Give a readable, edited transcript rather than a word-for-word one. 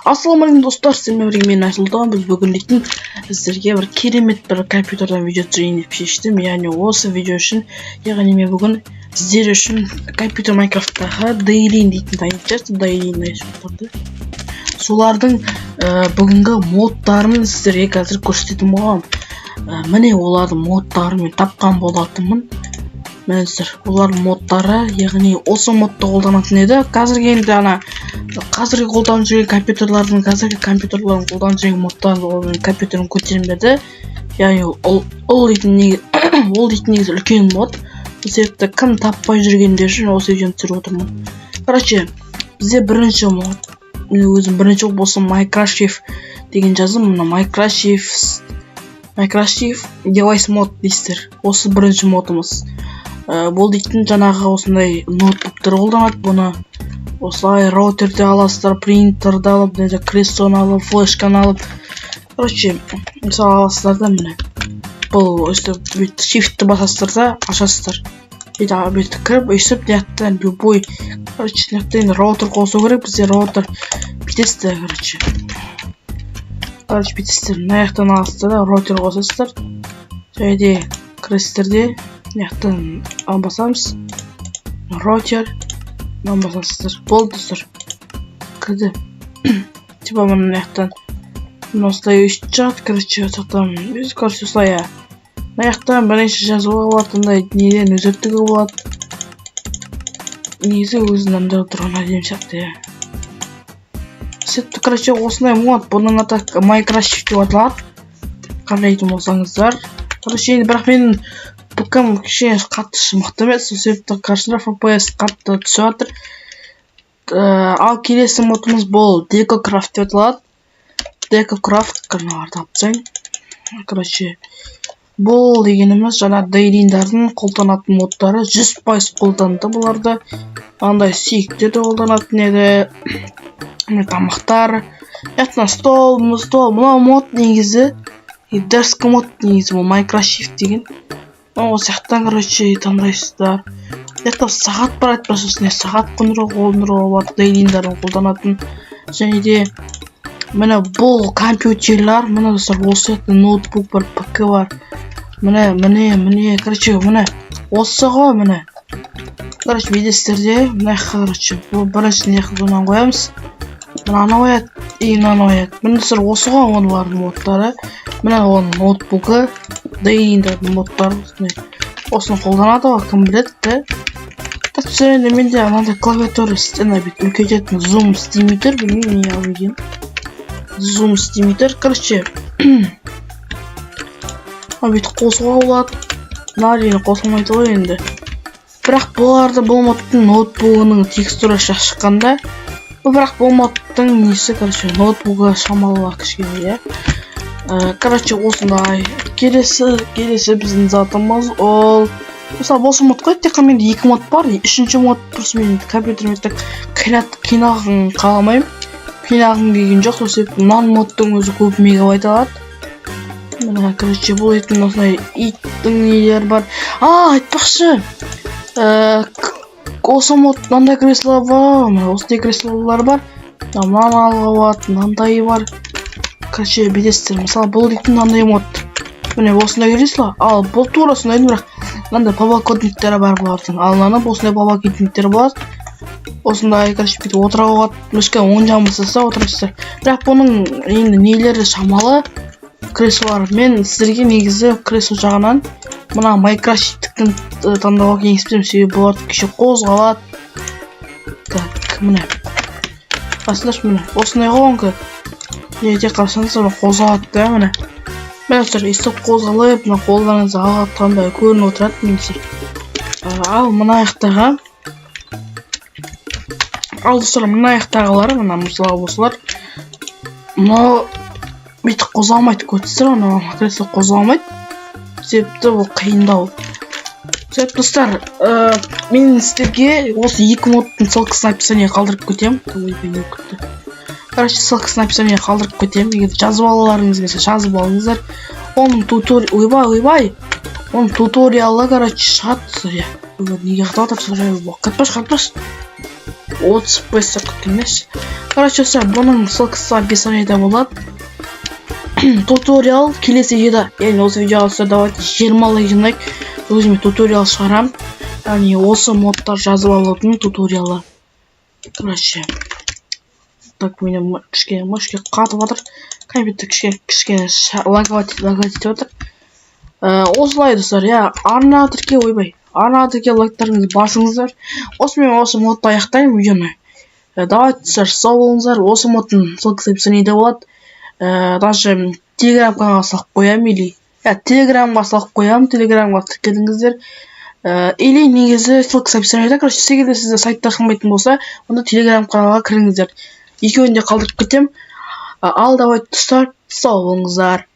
Ассалаумағалейкум достар, сіздермен бірге мен Айсұлтан. Біз бүгін сіздерге бір керемет бір компьютерден видео түсірейін деп шештім. Яғни осы видео үшін, яғни мен бүгін сіздер үшін компьютер Майнкрафттағы Dailyn дейтін танитын Dailyn солардың бүгінгі модтарын сіздерге қазір көрсететін боламын. Міне олардың модтарын мен тапқан болатынмын. Мәнсір, олардың модтары, яғни осы модты қолданатын еді. Қазіргі енді қазіргі қолданып жүрген компьютерлердің қолданып жүрген модтарын компьютерін көтермеді. Яғни ол дейтін негізі үлкен мод. Бұл себепті кім таппай жүргендер үшін осы видеоны түсіріп отырмын. Короче, бізде бірінші мод, өзім бірінші болсын Minecraft деген жаздым. Мына Minecraft девайс мод дейсіздер. Осы бірінші модымыз. Бұл дейтін жаңағы осындай ноутбуктар қолданады. Бұны осылай роутерде аласыздар, принтерді алып, крестоны алып, флешканы алып. Короче, мысалы аласыздар да міне. Бұл өстіп shift'ті басасыздар да ашасыздар. Бүйтіп кіріп, өйстіп нияқтан любой, короче, нияқтан роутер қосу керек. Бізде роутер бүйтесіздер, бүйтесіздер. Наяқтан аласыздар да, роутер қосасыздар. Жәйде кіресіздер де. Нияқтан басамыз. Роутер. Басасыздар. Болды достар. Кірді. Типа мұны наяқтан. Осылай өшіп шығады. Короче, осылай. Наяқтан бірінші жазуға болады. Неден өзектігі болады. Негізі өзінің анда тұрған әдем сияқты. Сөйтті, короче, осындай мод. Бұның аты Minecraft деп аталады. Қарайтын болсаңыздар. Короче, енді бірақ менің ПК-м кішкене қатты мықты емес, сол себепті қаршыда FPS қатты түсіп жатыр. Ал келесі модымыз бұл Decocraft деп аталады. Decocraft каналды тапсаң. Короче, бұл дегеніміз жаңа Dailyn-дардың қолданатын модтары 100% қолданды бұларды. Андай сүйектер де қолданатын еді. Тамақтар. Стол. Мына мод негізі дерскі мод негізі бұл Minecraft деген. Осы жақтан, короче, таңдайсыздар. Сағат бар айтпасыз, сағат қондыруға болады, Dailyn-дарын қолданатын. Және де, міне бұл компьютерлер, міне достар, осы ноутбук бар, ПК бар. Міне, короче, міне, осы ғой, міне. Короче, бейдестерде, міне, короче, бірінші неқылынан қоямыз. Мынаны қояды, мынаны қояды. Міне достар, осы ғой олардың модтары. Міне оның ноутбукі. Dailyn-дардың модтары осыны қолданады ғой, кім біледі. Сөйінде менде анандай клавиатура бүйтіп үлкейтетін зум істемейтір, білмеймін не алып екен. Зум істемейтір, короче. Бүйтіп қосуға болады. Нарені қосылмайды ғой енді. Бірақ бұл модтың ноутбугының текстурасы шыққанда, бірақ бұл модтың несі, короче, ноутбугі шамалы кішкене. Короче, осындай. Келесі біздің затымыз ол. Мысалы, осы мод қой, тек менде 2 мод бар. Үшінші мод просто мен компьютеріме қинағын қаламаймын. Қинағын келген жоқ, сол себепті мына модтың өзі көп мегабайт алады. Мына, короче, бұл етін осындай иттің нелер бар. Айтпақшы. Осы мод мынандай кресло бар, осындай креслолар бар. Мынаны алға болады, мынандай бар. Короче, бедестер. Мысалы, бұл дейтін мынандай мод. Міне, осындай кресло. Ал бұл тура сондай, бірақ мынандай подлокотниктері бар бұлардың. Ал мынаны осындай подлокотниктері болады. Осындай, короче, бүйтіп отыра болады. Мышқа оң жағын басса отырасыздар. Бірақ бұның енді нелері шамалы креслолар. Мен сіздерге негізі кресло жағынан мына Minecraft-тікін таңдауға кеңес беремін, себебі бұлар кеше қозғалады. Так, міне. Басындар, міне. Осындай қоңғы. Неде қарсаңыздар, қозғалады да, міне. Мен өстір, естіп қозғалып, қолдарыңызды алғатқандай көрініп отырады, менсір. Ал мына аяқтағы. Ал достар, мына аяқтағылары, мына мысалы осылар. Мына бүйтіп қозғалмайды, көтістір, мына кресло қозғалмайды. Себепті бұл қиындау. Себеп достар, мен сіздерге осы 2 модтың ссылкасын описаниеге қалдырып кетемін. Короче, ссылкасын описаниеге қалдырып кетемін. Егер жазып алуларыңыз келсе, жазып алыңыздар. Оның туториалы, короче, шығады. Неге қатып отырсыз? Қатпаш. 30 FPS күткен емес. Короче, бұның ссылкасы описаниеда болады. Туториал келесі видеода, яғни осы видеоға давайте 20 лайк жинайық. Өзіме туториал шығарам. Яғни осы модтар жазып алудың туториалы. Короче, так менің кішкене мышке қатып жатыр. Компьютер кішкене лаговать етіп жатыр. Осылай достар, арна тіркеу ойбай. Арна тіркеу лайктарыңызды басыңыздар. Осымен осы модты аяқтаймын видеоны. Давайте достар, сау болыңыздар. Осы модтың ссылкасы описаниеда болады. Даже телеграм каналға салып қоямын или телеграмға салып қоямын, телеграмға тіркеліңіздер. Или негізі ссылкасы описаниеда. Короче, сегізде сізді сайттар қылмайтын болса, онда телеграм каналға кіріңіздер. Екеуін де қалдырып кетем. Ал давайте достар, сау болыңыздар.